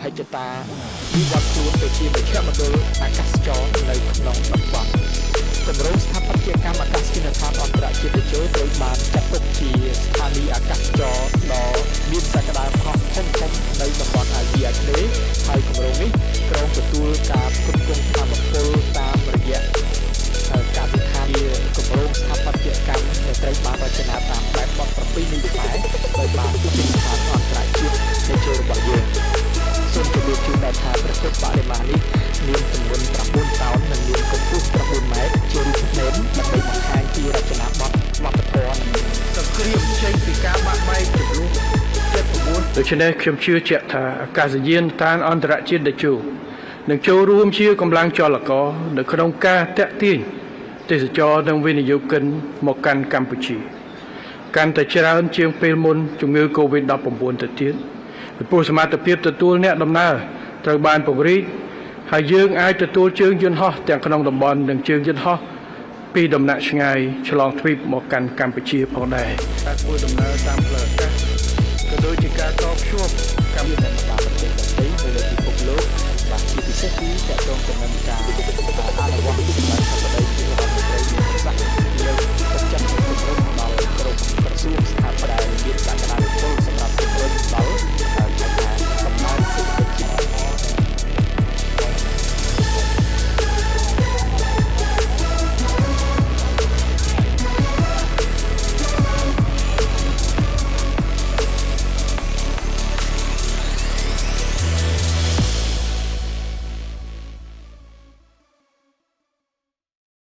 ហិច្ឆតាវិវត្តខ្លួនទៅជាមជ្ឈមណ្ឌលអាកាសចរនៅក្នុងតំបន់គម្រោងស្ថាបត្យកម្មអាកាសយានដ្ឋានអន្តរជាតិតេជោត្រូវបានចាត់ទុកជាស្ថានីយ៍អាកាសចរដ៏មានសក្តានុពលធំនៅតំបន់អាស៊ីអាគ្នេយ៍ហើយគម្រោងនេះក្រុងទទួលការផ្គត់ផ្គង់ថាមពលតាមរយៈការវិធានគម្រោងស្ថាបត្យកម្មដែលត្រូវបានរចនាតាមបែបបទប្រពៃណីខ្មែរដោយបានវិនិច្ឆ័យអន្តរជាតិនៃជើងរបស់យើងសូមជម្រាបជូនដែរថាប្រទេសបរិមាណនេះមានទម្ងន់9តោននិងមានកម្ពស់9ម៉ែត្រជារូបផ្លេនដើម្បីបង្ហាញពីរចនាបថវប្បធម៌សង្គ្រាមចេញពីការបាក់បែកចំនួន79ដូច្នេះខ្ញុំជឿជាក់ថាអាកាសយានដ្ឋានអន្តរជាតិតេជោនឹងចូលរួមជាកម្លាំងចលករនៅក្នុងការតាក់ទាញទេសចរនិងវិនិយោគិនមកកាន់កម្ពុជាកាន់តែច្រើនជាងពេលមុនជំងឺ Covid-19 ទៅទៀតពីព្រោះសមត្ថភាពទទួលអ្នកដំណើរត្រូវបានពង្រីកហើយយើងអាចទទួលជើងយន្តហោះទាំងក្នុងតំបន់និងជើងយន្តហោះពីដំណាក់ឆ្ងាយឆ្លងទ្វីបមកកាន់កម្ពុជាផងដែរការធ្វើដំណើរតាមផ្លូវអាកាស